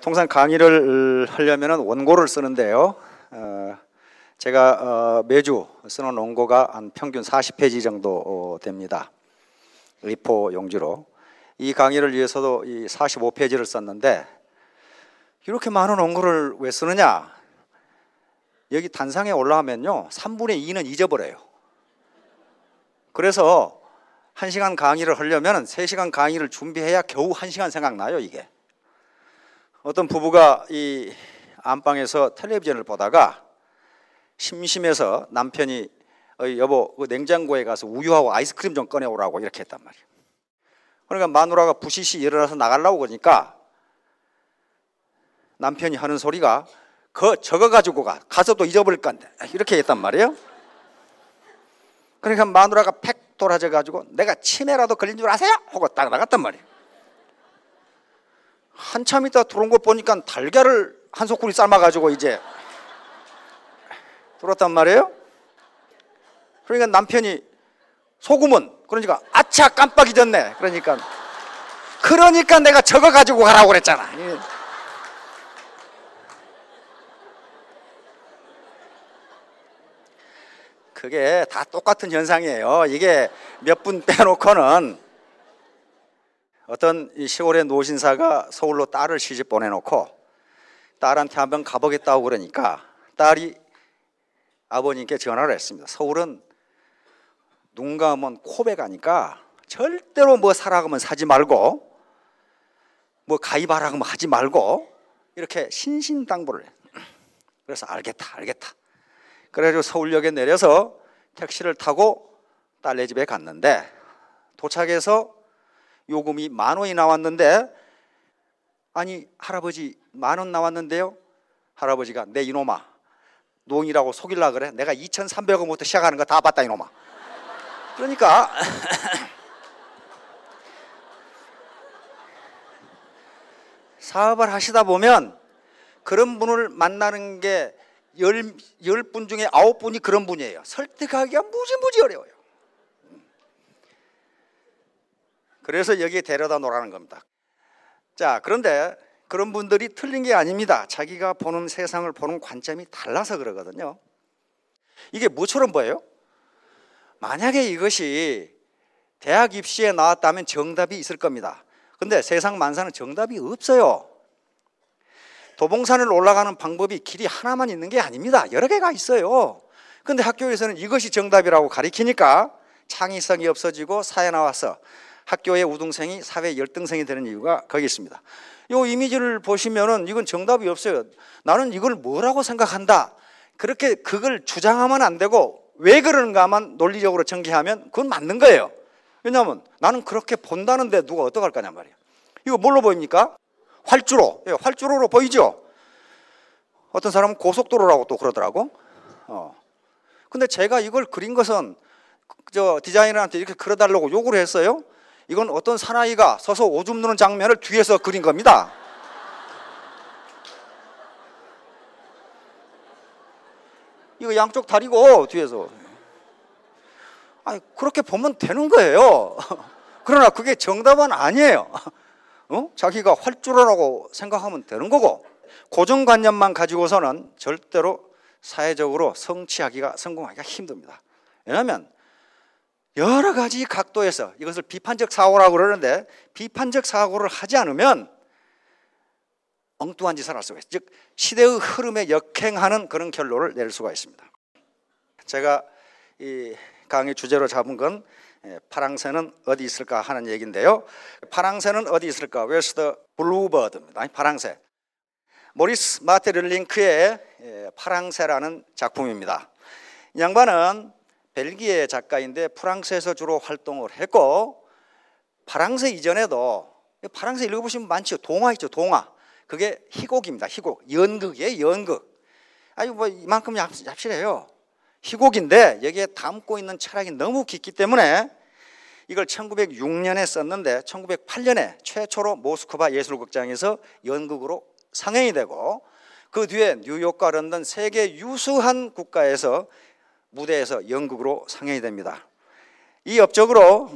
통상 강의를 하려면 원고를 쓰는데요. 제가 매주 쓰는 원고가 한 평균 40페이지 정도 됩니다. A4 용지로. 이 강의를 위해서도 이 45페이지를 썼는데 이렇게 많은 원고를 왜 쓰느냐? 여기 단상에 올라가면요 3분의 2는 잊어버려요. 그래서 1시간 강의를 하려면 3시간 강의를 준비해야 겨우 1시간 생각나요. 이게 어떤 부부가 이 안방에서 텔레비전을 보다가 심심해서 남편이 여보 그 냉장고에 가서 우유하고 아이스크림 좀 꺼내오라고 이렇게 했단 말이에요. 그러니까 마누라가 부시시 일어나서 나가려고 그러니까 남편이 하는 소리가 저거 가지고 가서 또 잊어버릴 건데 이렇게 했단 말이에요. 그러니까 마누라가 팩 돌아져 가지고 내가 치매라도 걸린 줄 아세요? 하고 딱 나갔단 말이에요. 한참 있다 들어온 거 보니까 달걀을 한 소쿠리 삶아가지고 이제 들었단 말이에요. 그러니까 남편이 소금은 그러니까 아차 깜빡 잊었네. 그러니까 내가 저거 가지고 가라고 그랬잖아. 그게 다 똑같은 현상이에요. 이게 몇 분 빼놓고는 어떤 시골의 노신사가 서울로 딸을 시집 보내놓고 딸한테 한번 가보겠다고 그러니까 딸이 아버님께 전화를 했습니다. 서울은 눈 감으면 코베 가니까 절대로 뭐 사라고 하면 사지 말고 뭐 가입하라고 하면 하지 말고 이렇게 신신당부를 해. 그래서 알겠다. 그래가지고 서울역에 내려서 택시를 타고 딸네 집에 갔는데 도착해서 요금이 10,000원이 나왔는데 아니 할아버지 10,000원 나왔는데요. 할아버지가 내 이놈아 노인이라고 속일라 그래? 내가 2,300원부터 시작하는 거 다 봤다 이놈아. 그러니까 사업을 하시다 보면 그런 분을 만나는 게 10분 중에 9분이 그런 분이에요. 설득하기가 무지무지 어려워요. 그래서 여기에 데려다 놓으라는 겁니다. 자, 그런데 그런 분들이 틀린 게 아닙니다. 자기가 보는 세상을 보는 관점이 달라서 그러거든요. 이게 뭐처럼 보여요? 만약에 이것이 대학 입시에 나왔다면 정답이 있을 겁니다. 근데 세상 만사는 정답이 없어요. 도봉산을 올라가는 방법이 길이 하나만 있는 게 아닙니다. 여러 개가 있어요. 근데 학교에서는 이것이 정답이라고 가리키니까 창의성이 없어지고 사회 나와서 학교의 우등생이 사회 열등생이 되는 이유가 거기 있습니다. 이 이미지를 보시면은 이건 정답이 없어요. 나는 이걸 뭐라고 생각한다. 그렇게 그걸 주장하면 안 되고 왜 그러는가만 논리적으로 전개하면 그건 맞는 거예요. 왜냐하면 나는 그렇게 본다는데 누가 어떡할 거냔 말이에요. 이거 뭘로 보입니까? 활주로. 활주로로 보이죠? 어떤 사람은 고속도로라고 또 그러더라고. 근데 제가 이걸 그린 것은 저 디자이너한테 이렇게 그려달라고 요구를 했어요. 이건 어떤 사나이가 서서 오줌 누는 장면을 뒤에서 그린 겁니다. 이거 양쪽 다리고 뒤에서. 아니 그렇게 보면 되는 거예요. 그러나 그게 정답은 아니에요. 자기가 활주로라고 생각하면 되는 거고 고정관념만 가지고서는 절대로 사회적으로 성공하기가 힘듭니다. 왜냐하면 여러 가지 각도에서 이것을 비판적 사고라고 그러는데 비판적 사고를 하지 않으면 엉뚱한 짓을 할 수가 있어요. 즉 시대의 흐름에 역행하는 그런 결론을 낼 수가 있습니다. 제가 이 강의 주제로 잡은 건 파랑새는 어디 있을까 하는 얘기인데요. 파랑새는 어디 있을까? Where's the bluebird입니다. 파랑새. 모리스 마테르링크의 파랑새라는 작품입니다. 이 양반은 벨기에 작가인데 프랑스에서 주로 활동을 했고 파랑새 이전에도 파랑새 읽어보시면 많죠. 동화 있죠. 동화. 그게 희곡입니다. 희곡. 연극이에요. 연극. 아니 뭐 이만큼 얍실해요. 희곡인데 여기에 담고 있는 철학이 너무 깊기 때문에 이걸 1906년에 썼는데 1908년에 최초로 모스크바 예술극장에서 연극으로 상영이 되고 그 뒤에 뉴욕과 런던 세계 유수한 국가에서 무대에서 연극으로 상영이 됩니다. 이 업적으로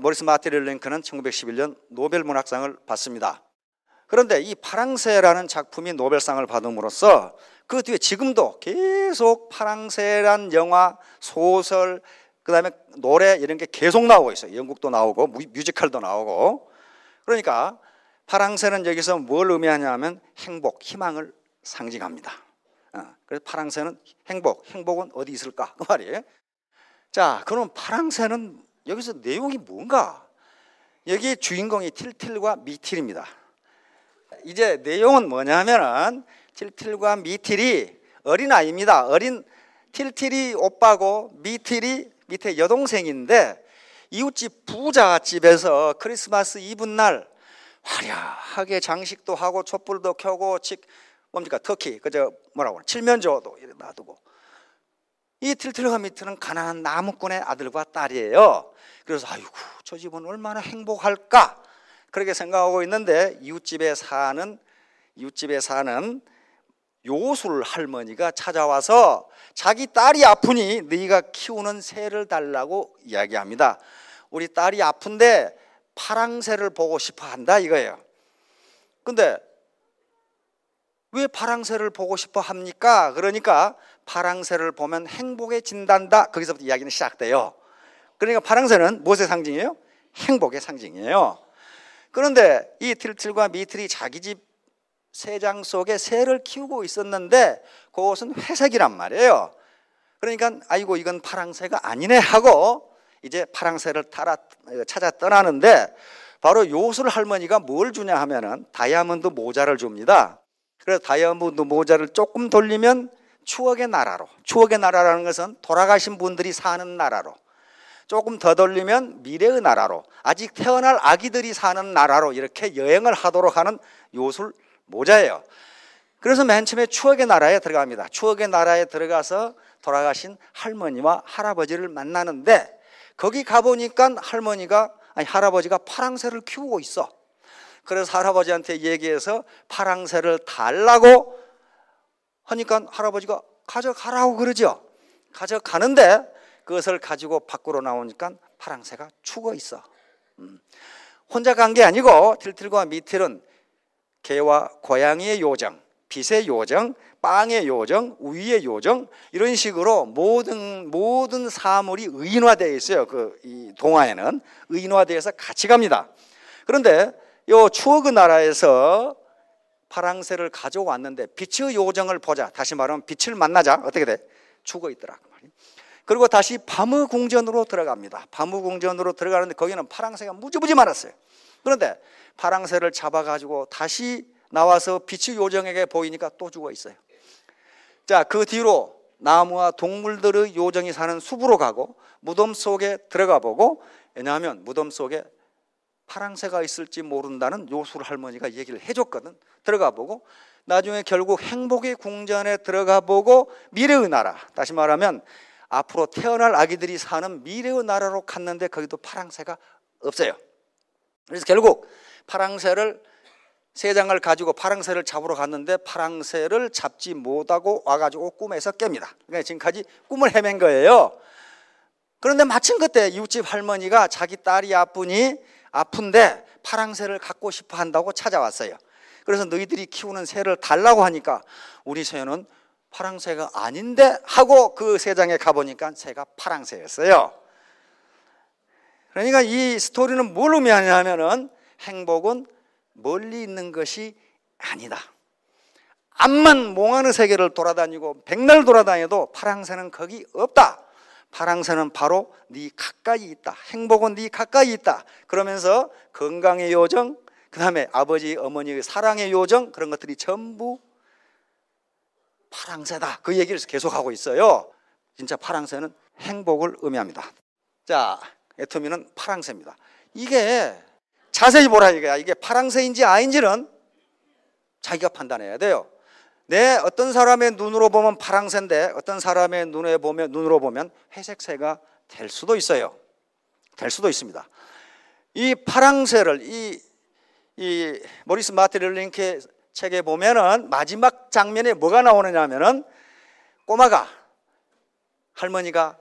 모리스 마테르링크는 1911년 노벨 문학상을 받습니다. 그런데 이 파랑새라는 작품이 노벨상을 받음으로써 그 뒤에 지금도 계속 파랑새란 영화, 소설, 그다음에 노래 이런 게 계속 나오고 있어요. 연극도 나오고 뮤지컬도 나오고. 그러니까 파랑새는 여기서 뭘 의미하냐면 행복, 희망을 상징합니다. 그래서 파랑새는 행복은 어디 있을까? 그 말이에요. 자, 그럼 파랑새는 여기서 내용이 뭔가? 여기 주인공이 틸틸과 미틸입니다. 이제 내용은 뭐냐면은 틸틸과 미틸이 어린아이입니다. 어린 틸틸이 오빠고 미틸이 밑에 여동생인데 이웃집 부잣집에서 크리스마스 이브날 화려하게 장식도 하고 촛불도 켜고 뭡니까 터키 그저 뭐라고 칠면조도 이렇게 놔두고 이 틸틸과 미틸은 가난한 나무꾼의 아들과 딸이에요. 그래서 아이고 저 집은 얼마나 행복할까 그렇게 생각하고 있는데 이웃집에 사는 요술 할머니가 찾아와서 자기 딸이 아프니 너희가 키우는 새를 달라고 이야기합니다. 우리 딸이 아픈데 파랑새를 보고 싶어 한다 이거예요. 근데 왜 파랑새를 보고 싶어 합니까? 그러니까 파랑새를 보면 행복해진단다. 거기서부터 이야기는 시작돼요. 그러니까 파랑새는 무엇의 상징이에요? 행복의 상징이에요. 그런데 이 틸틸과 미틸이 자기 집 새장 속에 새를 키우고 있었는데 그것은 회색이란 말이에요. 그러니까 아이고 이건 파랑새가 아니네 하고 이제 파랑새를 찾아 떠나는데 바로 요술 할머니가 뭘 주냐 하면은 다이아몬드 모자를 줍니다. 그래서 다이아몬드 모자를 조금 돌리면 추억의 나라라는 것은 돌아가신 분들이 사는 나라로, 조금 더 돌리면 미래의 나라로, 아직 태어날 아기들이 사는 나라로 이렇게 여행을 하도록 하는 요술 모자예요. 그래서 맨 처음에 추억의 나라에 들어갑니다. 추억의 나라에 들어가서 돌아가신 할머니와 할아버지를 만나는데 거기 가보니까 할아버지가 파랑새를 키우고 있어. 그래서 할아버지한테 얘기해서 파랑새를 달라고 하니까 할아버지가 가져가라고 그러죠. 가져가는데 그것을 가지고 밖으로 나오니까 파랑새가 죽어 있어. 혼자 간 게 아니고 틸틸과 미틸은 개와 고양이의 요정, 빛의 요정, 빵의 요정, 우유의 요정 이런 식으로 모든 사물이 의인화되어 있어요. 이 동화에는 의인화되어서 같이 갑니다. 그런데 이 추억의 나라에서 파랑새를 가져왔는데 빛의 요정을 보자. 다시 말하면 빛을 만나자. 어떻게 돼? 죽어 있더라. 그리고 다시 밤의 궁전으로 들어갑니다. 밤의 궁전으로 들어가는데 거기는 파랑새가 무지무지 많았어요. 그런데 파랑새를 잡아가지고 다시 나와서 빛의 요정에게 보이니까 또 죽어 있어요. 자, 그 뒤로 나무와 동물들의 요정이 사는 숲으로 가고 무덤 속에 들어가 보고, 왜냐하면 무덤 속에 파랑새가 있을지 모른다는 요술 할머니가 얘기를 해줬거든. 들어가 보고 나중에 결국 행복의 궁전에 들어가 보고 미래의 나라, 다시 말하면 앞으로 태어날 아기들이 사는 미래의 나라로 갔는데 거기도 파랑새가 없어요. 그래서 결국 새장을 가지고 파랑새를 잡으러 갔는데 파랑새를 잡지 못하고 와가지고 꿈에서 깹니다. 그러니까 지금까지 꿈을 헤맨 거예요. 그런데 마침 그때 이웃집 할머니가 자기 딸이 아픈데 파랑새를 갖고 싶어 한다고 찾아왔어요. 그래서 너희들이 키우는 새를 달라고 하니까 우리 새는 파랑새가 아닌데 하고 그 새장에 가보니까 새가 파랑새였어요. 그러니까 이 스토리는 뭘 의미하냐면은 행복은 멀리 있는 것이 아니다. 암만 몽환의 세계를 돌아다니고 백날 돌아다녀도 파랑새는 거기 없다. 파랑새는 바로 네 가까이 있다. 행복은 네 가까이 있다. 그러면서 건강의 요정, 그 다음에 아버지 어머니의 사랑의 요정, 그런 것들이 전부 파랑새다. 그 얘기를 계속하고 있어요. 진짜 파랑새는 행복을 의미합니다. 자, 애터미는 파랑새입니다. 이게 자세히 보라 이거야. 이게 파랑새인지 아닌지는 자기가 판단해야 돼요. 어떤 사람의 눈으로 보면 파랑새인데 어떤 사람의 눈으로 보면 회색새가 될 수도 있어요. 될 수도 있습니다. 이 파랑새를 이 모리스 마틸링크의 책에 보면은 마지막 장면에 뭐가 나오느냐 하면은 꼬마가 할머니가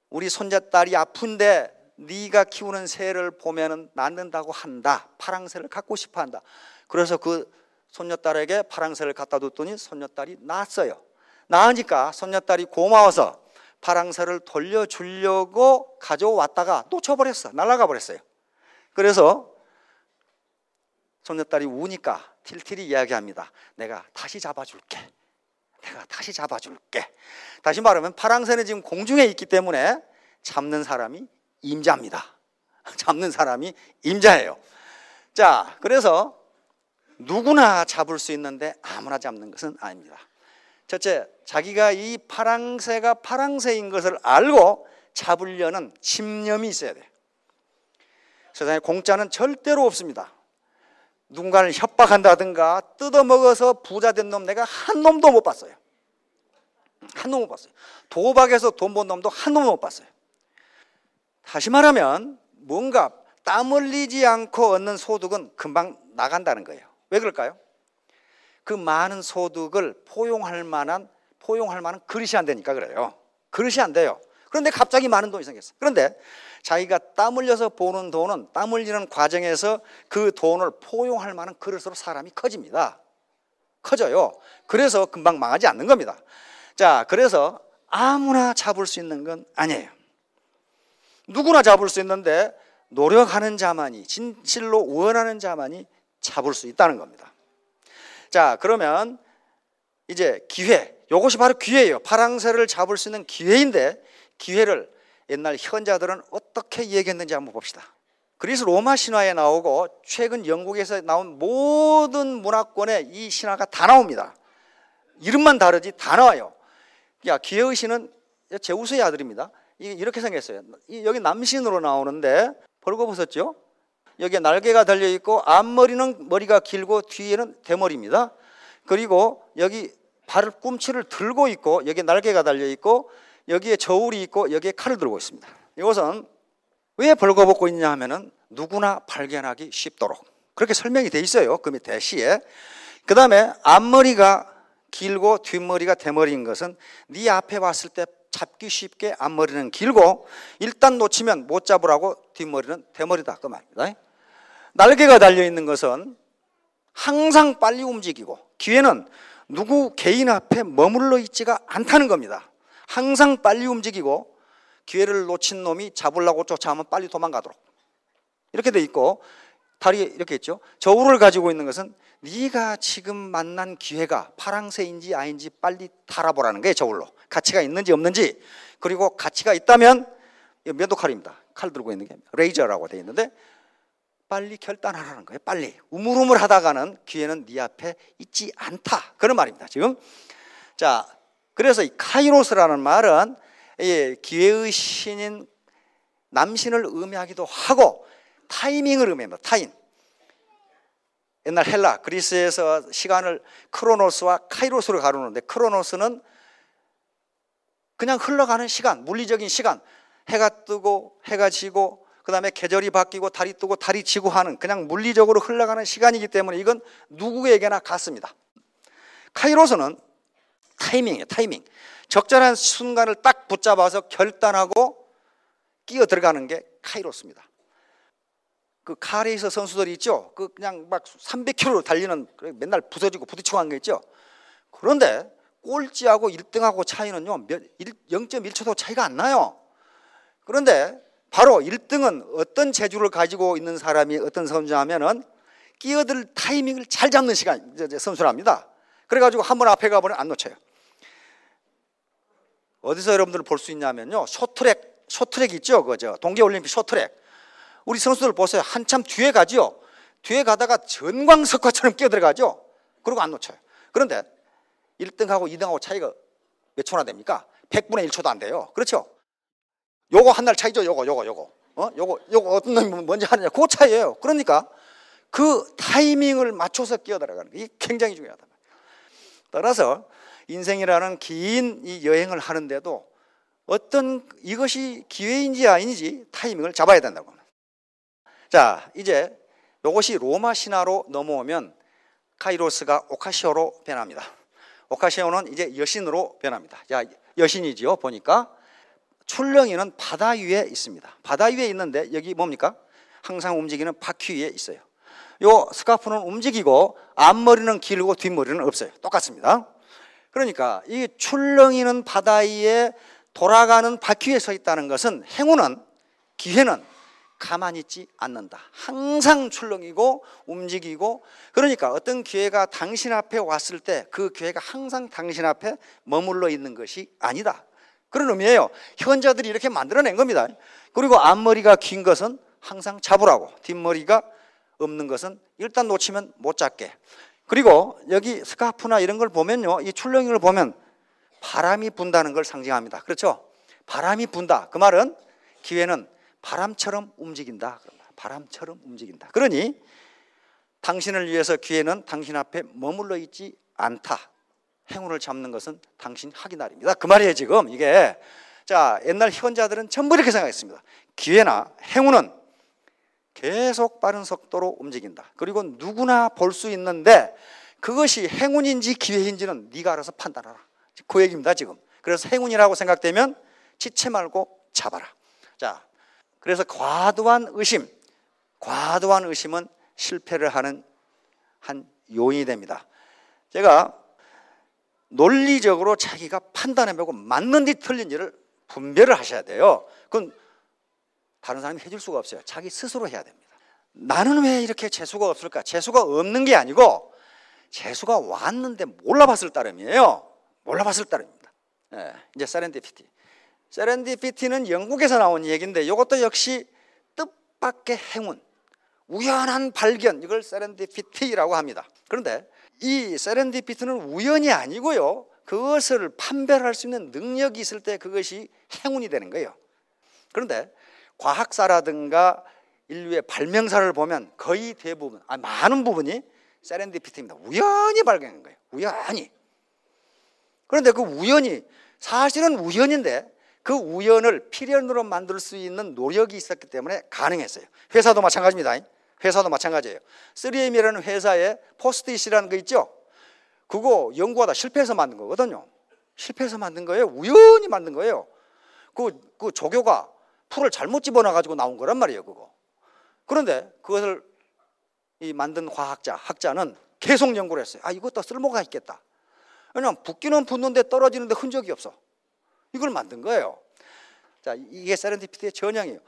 우리 손자딸이 아픈데 네가 키우는 새를 보면은 낫는다고 한다. 파랑새를 갖고 싶어 한다. 그래서 그 손녀딸에게 파랑새를 갖다 줬더니 손녀딸이 낳았어요. 낳으니까 손녀딸이 고마워서 파랑새를 돌려주려고 가져왔다가 놓쳐버렸어. 날아가 버렸어요. 그래서 손녀딸이 우니까 틸틸이 이야기합니다. 내가 다시 잡아줄게. 내가 다시 잡아줄게. 다시 말하면 파랑새는 지금 공중에 있기 때문에 잡는 사람이 임자입니다. 잡는 사람이 임자예요. 자, 그래서 누구나 잡을 수 있는데 아무나 잡는 것은 아닙니다. 첫째, 자기가 이 파랑새가 파랑새인 것을 알고 잡으려는 집념이 있어야 돼요. 세상에 공짜는 절대로 없습니다. 누군가를 협박한다든가 뜯어먹어서 부자 된 놈 내가 한 놈도 못 봤어요. 한 놈 못 봤어요. 도박에서 돈 번 놈도 한 놈도 못 봤어요. 다시 말하면 뭔가 땀 흘리지 않고 얻는 소득은 금방 나간다는 거예요. 왜 그럴까요? 그 많은 소득을 포용할 만한 그릇이 안 되니까 그래요. 그릇이 안 돼요. 그런데 갑자기 많은 돈이 생겼어. 그런데 자기가 땀 흘려서 버는 돈은 땀 흘리는 과정에서 그 돈을 포용할 만한 그릇으로 사람이 커집니다. 커져요. 그래서 금방 망하지 않는 겁니다. 자, 그래서 아무나 잡을 수 있는 건 아니에요. 누구나 잡을 수 있는데 노력하는 자만이, 진실로 원하는 자만이 잡을 수 있다는 겁니다. 자, 그러면 이제 기회, 이것이 바로 기회예요. 파랑새를 잡을 수 있는 기회인데 기회를 옛날 현자들은 어떻게 얘기했는지 한번 봅시다. 그리스 로마 신화에 나오고 최근 영국에서 나온 모든 문화권에 이 신화가 다 나옵니다. 이름만 다르지 다 나와요. 야, 기회의 신은 제우스의 아들입니다. 이렇게 생겼어요. 여기 남신으로 나오는데 벌거벗었죠. 여기에 날개가 달려있고 앞머리는 머리가 길고 뒤에는 대머리입니다. 그리고 여기 발꿈치를 들고 있고 여기에 날개가 달려있고 여기에 저울이 있고 여기에 칼을 들고 있습니다. 이것은 왜 벌거벗고 있냐 하면은 누구나 발견하기 쉽도록 그렇게 설명이 돼 있어요. 그 밑에 시에. 그 다음에 앞머리가 길고 뒷머리가 대머리인 것은 네 앞에 봤을 때 잡기 쉽게 앞머리는 길고 일단 놓치면 못 잡으라고 뒷머리는 대머리다 그 말입니다. 날개가 달려있는 것은 항상 빨리 움직이고 기회는 누구 개인 앞에 머물러 있지가 않다는 겁니다. 항상 빨리 움직이고 기회를 놓친 놈이 잡으려고 쫓아오면 빨리 도망가도록 이렇게 돼 있고 다리에 이렇게 있죠. 저울을 가지고 있는 것은 네가 지금 만난 기회가 파랑새인지 아닌지 빨리 달아보라는 거예요. 저울로 가치가 있는지 없는지. 그리고 가치가 있다면 면도칼입니다. 칼 들고 있는 게 레이저라고 돼 있는데 빨리 결단하라는 거예요. 빨리 우물우물 하다가는 기회는 네 앞에 있지 않다 그런 말입니다. 지금 자, 그래서 이 카이로스라는 말은 기회의 신인 남신을 의미하기도 하고 타이밍을 의미합니다. 타임. 옛날 헬라 그리스에서 시간을 크로노스와 카이로스로 가르는데 크로노스는 그냥 흘러가는 시간, 물리적인 시간, 해가 뜨고 해가 지고 그 다음에 계절이 바뀌고 달이 뜨고 달이 지고 하는 그냥 물리적으로 흘러가는 시간이기 때문에 이건 누구에게나 같습니다. 카이로스는 타이밍이에요. 타이밍. 적절한 순간을 딱 붙잡아서 결단하고 끼어 들어가는 게 카이로스입니다. 그 카레이서 선수들이 있죠. 그 그냥 막 300km 달리는 맨날 부서지고 부딪히고 하는 게 있죠. 그런데 꼴찌하고 1등하고 차이는요 0.1초도 차이가 안 나요. 그런데 바로 1등은 어떤 재주를 가지고 있는 사람이 어떤 선수냐면은 끼어들 타이밍을 잘 잡는 시간 선수랍니다. 그래가지고 한 번 앞에 가버리면 안 놓쳐요. 어디서 여러분들 볼 수 있냐면요 쇼트랙 있죠. 그죠? 동계올림픽 쇼트랙. 우리 선수들 보세요. 한참 뒤에 가죠. 뒤에 가다가 전광석화처럼 끼어들어가죠. 그리고 안 놓쳐요. 그런데 1등하고 2등하고 차이가 몇 초나 됩니까? 100분의 1초도 안 돼요. 그렇죠? 요거 한 날 차이죠. 요거 어떤 놈이 먼저 하느냐 그 차이예요. 그러니까 그 타이밍을 맞춰서 끼어들어가는 게 굉장히 중요하다. 따라서 인생이라는 긴 이 여행을 하는데도 어떤 이것이 기회인지 아닌지 타이밍을 잡아야 된다고. 자, 이제 이것이 로마 신화로 넘어오면 카이로스가 오카시오로 변합니다. 오카시오는 이제 여신으로 변합니다. 자, 여신이지요. 보니까 출렁이는 바다 위에 있습니다. 바다 위에 있는데 여기 뭡니까? 항상 움직이는 바퀴 위에 있어요. 요 스카프는 움직이고 앞머리는 길고 뒷머리는 없어요. 똑같습니다. 그러니까 이 출렁이는 바다 위에 돌아가는 바퀴에 서 있다는 것은 행운은, 기회는 가만히 있지 않는다. 항상 출렁이고 움직이고, 그러니까 어떤 기회가 당신 앞에 왔을 때 그 기회가 항상 당신 앞에 머물러 있는 것이 아니다. 그런 의미예요. 현자들이 이렇게 만들어낸 겁니다. 그리고 앞머리가 긴 것은 항상 잡으라고, 뒷머리가 없는 것은 일단 놓치면 못 잡게. 그리고 여기 스카프나 이런 걸 보면요, 이 출렁이를 보면 바람이 분다는 걸 상징합니다. 그렇죠? 바람이 분다. 그 말은 기회는 바람처럼 움직인다. 바람처럼 움직인다. 그러니 당신을 위해서 기회는 당신 앞에 머물러 있지 않다. 행운을 잡는 것은 당신 하기 나름이다. 그 말이에요 지금 이게. 자, 옛날 현자들은 전부 이렇게 생각했습니다. 기회나 행운은 계속 빠른 속도로 움직인다. 그리고 누구나 볼 수 있는데 그것이 행운인지 기회인지는 네가 알아서 판단하라. 그 얘기입니다 지금. 그래서 행운이라고 생각되면 지체 말고 잡아라. 자, 그래서 과도한 의심은 실패를 하는 한 요인이 됩니다. 제가 논리적으로 자기가 판단해보고 맞는지 틀린지를 분별을 하셔야 돼요. 그건 다른 사람이 해줄 수가 없어요. 자기 스스로 해야 됩니다. 나는 왜 이렇게 재수가 없을까? 재수가 없는 게 아니고 재수가 왔는데 몰라봤을 따름이에요. 몰라봤을 따름입니다. 네, 이제 세렌디피티. 세렌디피티는 영국에서 나온 얘기인데 이것도 역시 뜻밖의 행운, 우연한 발견, 이걸 세렌디피티라고 합니다. 그런데 이 세렌디피티는 우연이 아니고요, 그것을 판별할 수 있는 능력이 있을 때 그것이 행운이 되는 거예요. 그런데 과학사라든가 인류의 발명사를 보면 거의 대부분, 많은 부분이 세렌디피티입니다. 우연히 발견한 거예요. 우연히. 그런데 그 우연이 사실은 우연인데 그 우연을 필연으로 만들 수 있는 노력이 있었기 때문에 가능했어요. 회사도 마찬가지입니다. 회사도 마찬가지예요. 3M이라는 회사에 포스트잇이라는 거 있죠. 그거 연구하다 실패해서 만든 거거든요. 실패해서 만든 거예요. 우연히 만든 거예요. 그 조교가 풀을 잘못 집어넣어가지고 나온 거란 말이에요. 그거. 그런데 그것을 이 만든 학자는 계속 연구를 했어요. 이것도 쓸모가 있겠다. 왜냐하면 붓기는 붓는데 떨어지는데 흔적이 없어. 이걸 만든 거예요. 자, 이게 세렌디피티의 전형이에요.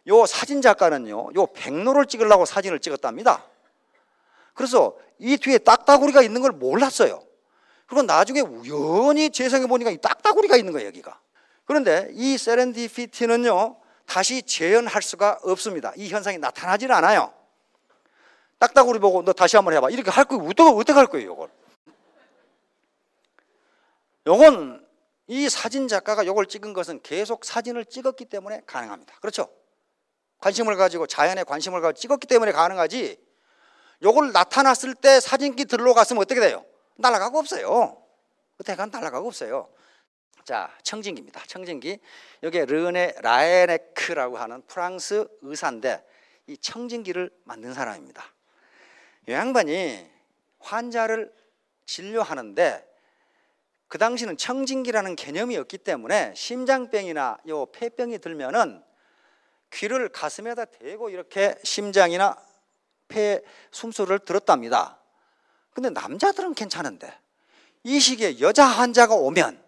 요 사진 작가는요, 요 백로를 찍으려고 사진을 찍었답니다. 그래서 이 뒤에 딱따구리가 있는 걸 몰랐어요. 그리고 나중에 우연히 재생해 보니까 이 딱따구리가 있는 거예요, 여기가. 그런데 이 세렌디피티는요, 다시 재현할 수가 없습니다. 이 현상이 나타나질 않아요. 딱따구리 보고 너 다시 한번 해봐. 이렇게 할 거예요. 어떻게 할 거예요, 이걸? 요건 이 사진 작가가 이걸 찍은 것은 계속 사진을 찍었기 때문에 가능합니다. 그렇죠? 관심을 가지고, 자연에 관심을 가지고 찍었기 때문에 가능하지, 이걸 나타났을 때 사진기 들러 갔으면 어떻게 돼요? 날아가고 없어요. 어떻게 가면 날아가고 없어요. 자, 청진기입니다. 청진기. 여기에 르네 라에네크라고 하는 프랑스 의사인데 이 청진기를 만든 사람입니다. 이 양반이 환자를 진료하는데 그 당시는 청진기라는 개념이 없기 때문에 심장병이나 요 폐병이 들면은 귀를 가슴에다 대고 이렇게 심장이나 폐 숨소리를 들었답니다. 근데 남자들은 괜찮은데 이 시기에 여자 환자가 오면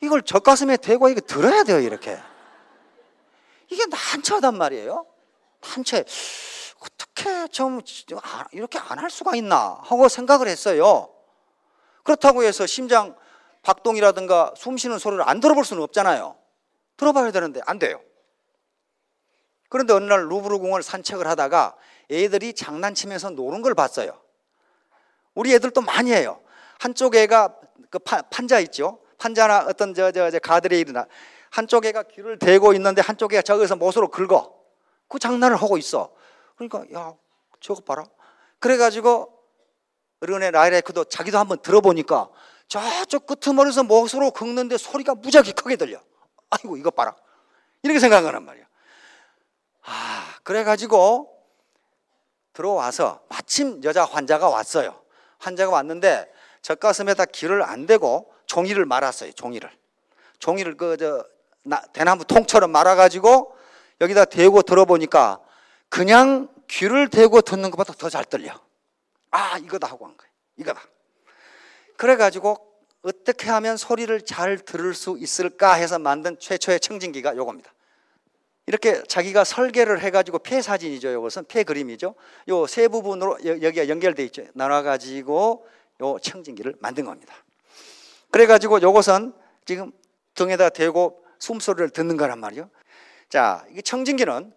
이걸 젖가슴에 대고 이거 들어야 돼요. 이렇게. 이게 난처하단 말이에요. 난처해. 어떻게 좀 이렇게 안 할 수가 있나 하고 생각을 했어요. 그렇다고 해서 심장 박동이라든가 숨 쉬는 소리를 안 들어볼 수는 없잖아요. 들어봐야 되는데 안 돼요. 그런데 어느 날 루브르 궁을 산책을 하다가 애들이 장난치면서 노는 걸 봤어요. 우리 애들도 많이 해요. 한쪽 애가 그 판자 있죠. 판자나 어떤 가드레 일이나 한쪽 애가 귀를 대고 있는데 한쪽 애가 저기서 못으로 긁어. 그 장난을 하고 있어. 그러니까 야, 저거 봐라. 그래가지고 르네 라이레크도 자기도 한번 들어보니까 저쪽 끄트머리에서 못으로 긁는데 소리가 무지하게 크게 들려. 아이고 이거 봐라. 이렇게 생각하란 말이야. 그래가지고 들어와서 마침 여자 환자가 왔어요. 환자가 왔는데 젖가슴에다 귀를 안 대고 종이를 말았어요. 종이를 대나무 통처럼 말아가지고 여기다 대고 들어보니까 그냥 귀를 대고 듣는 것보다 더 잘 들려. 아, 이거다 하고 한 거예요. 이거다. 그래가지고 어떻게 하면 소리를 잘 들을 수 있을까 해서 만든 최초의 청진기가 요겁니다. 이렇게 자기가 설계를 해가지고 폐 사진이죠. 이것은 폐 그림이죠. 요 세 부분으로 여기가 연결되어 있죠. 나눠가지고 요 청진기를 만든 겁니다. 그래가지고 요것은 지금 등에다 대고 숨소리를 듣는 거란 말이요. 자, 이 청진기는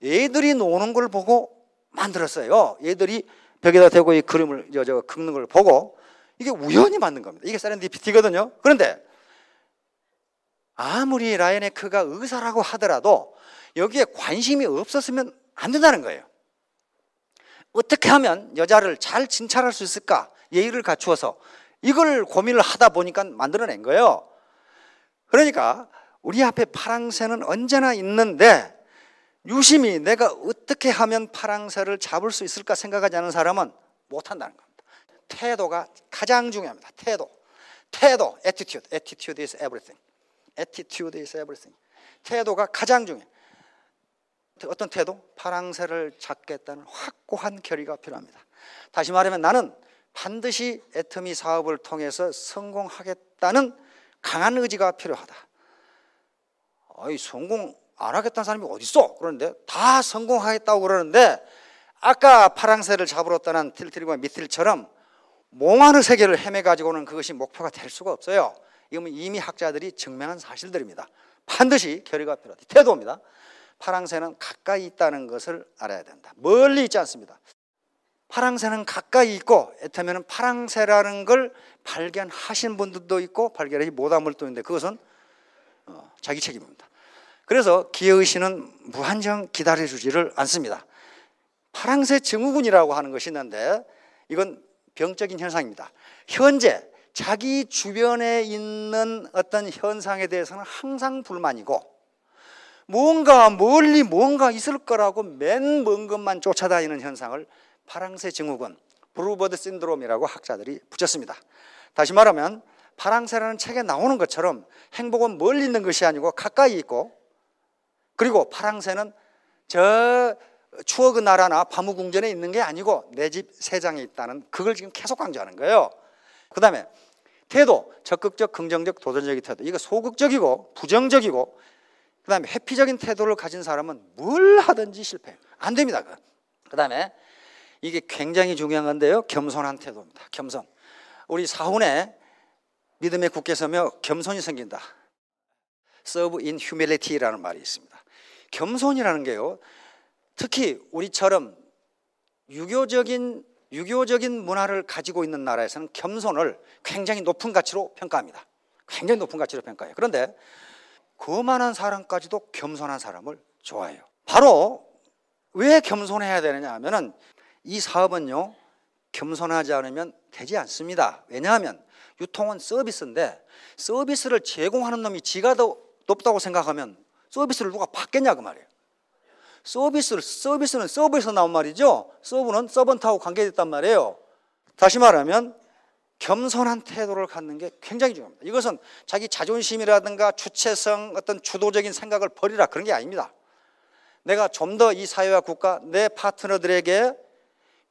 얘들이 노는 걸 보고 만들었어요. 얘들이 벽에다 대고 이 그림을 긁는 걸 보고 이게 우연히 만든 겁니다. 이게 세렌디피티거든요. 그런데 아무리 라이네크가 의사라고 하더라도 여기에 관심이 없었으면 안 된다는 거예요. 어떻게 하면 여자를 잘 진찰할 수 있을까? 예의를 갖추어서 이걸 고민을 하다 보니까 만들어낸 거예요. 그러니까 우리 앞에 파랑새는 언제나 있는데 유심히 내가 어떻게 하면 파랑새를 잡을 수 있을까 생각하지 않은 사람은 못한다는 겁니다. 태도가 가장 중요합니다. 태도, attitude. Attitude is everything. Attitude is everything. 태도가 가장 중요해요. 어떤 태도? 파랑새를 잡겠다는 확고한 결의가 필요합니다. 다시 말하면 나는 반드시 애터미 사업을 통해서 성공하겠다는 강한 의지가 필요하다. 아이, 성공 안 하겠다는 사람이 어디 있어? 그런데 다 성공하겠다고 그러는데 아까 파랑새를 잡으러 떠난 틸트리와 미틸처럼 몽환의 세계를 헤매가지고는 그것이 목표가 될 수가 없어요. 이건 이미 학자들이 증명한 사실들입니다. 반드시 결의가 필요하다. 태도입니다. 파랑새는 가까이 있다는 것을 알아야 된다. 멀리 있지 않습니다. 파랑새는 가까이 있고 애터미는 파랑새라는 걸 발견하신 분들도 있고 발견하지 못한 분들도 있는데 그것은 자기 책임입니다. 그래서 기회의식은 무한정 기다려주지를 않습니다. 파랑새 증후군이라고 하는 것이 있는데 이건 병적인 현상입니다. 현재 자기 주변에 있는 어떤 현상에 대해서는 항상 불만이고 뭔가 멀리 뭔가 있을 거라고 맨 먼 것만 쫓아다니는 현상을 파랑새 증후군, 브루버드 신드롬이라고 학자들이 붙였습니다. 다시 말하면 파랑새라는 책에 나오는 것처럼 행복은 멀리 있는 것이 아니고 가까이 있고 그리고 파랑새는 저 추억의 나라나 바무궁전에 있는 게 아니고 내 집 세장에 있다는 그걸 지금 계속 강조하는 거예요. 그 다음에 태도, 적극적, 긍정적, 도전적인 태도. 이거 소극적이고 부정적이고 그 다음에 회피적인 태도를 가진 사람은 뭘 하든지 실패해요. 안 됩니다. 그 다음에 이게 굉장히 중요한 건데요. 겸손한 태도입니다. 겸손. 우리 사훈에 믿음에 굳게 서며 겸손이 생긴다. Serve in humility라는 말이 있습니다. 겸손이라는 게요. 특히 우리처럼 유교적인 문화를 가지고 있는 나라에서는 겸손을 굉장히 높은 가치로 평가합니다. 굉장히 높은 가치로 평가해요. 그런데 거만한 사람까지도 겸손한 사람을 좋아해요. 바로 왜 겸손해야 되느냐 하면은 이 사업은요 겸손하지 않으면 되지 않습니다. 왜냐하면 유통은 서비스인데 서비스를 제공하는 놈이 지가 더 높다고 생각하면 서비스를 누가 받겠냐 그 말이에요. 서비스는 서브에서 나온 말이죠. 서브는 서번트하고 관계됐단 말이에요. 다시 말하면 겸손한 태도를 갖는 게 굉장히 중요합니다. 이것은 자기 자존심이라든가 주체성, 어떤 주도적인 생각을 버리라 그런 게 아닙니다. 내가 좀 더 이 사회와 국가, 내 파트너들에게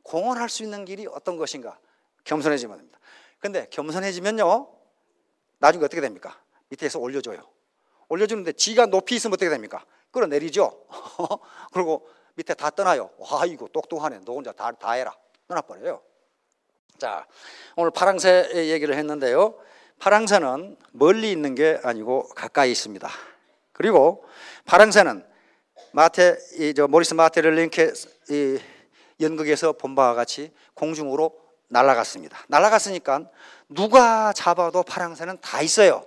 공헌할 수 있는 길이 어떤 것인가 겸손해지면 됩니다. 그런데 겸손해지면요 나중에 어떻게 됩니까? 밑에서 올려줘요. 올려주는데 지가 높이 있으면 어떻게 됩니까? 끌어내리죠. 그리고 밑에 다 떠나요. 와 이거 똑똑하네. 너 혼자 다 해라. 떠나버려요. 자, 오늘 파랑새 얘기를 했는데요. 파랑새는 멀리 있는 게 아니고 가까이 있습니다. 그리고 파랑새는 모리스 마테를링케 연극에서 본 바와 같이 공중으로 날아갔습니다. 날아갔으니까 누가 잡아도 파랑새는 다 있어요.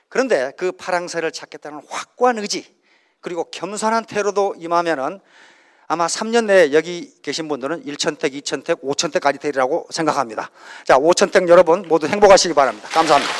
그런데 그 파랑새를 찾겠다는 확고한 의지 그리고 겸손한 태도도 임하면은 아마 3년 내에 여기 계신 분들은 1,000택, 2,000택, 5,000택까지 되리라고 생각합니다. 자, 5,000택 여러분 모두 행복하시기 바랍니다. 감사합니다.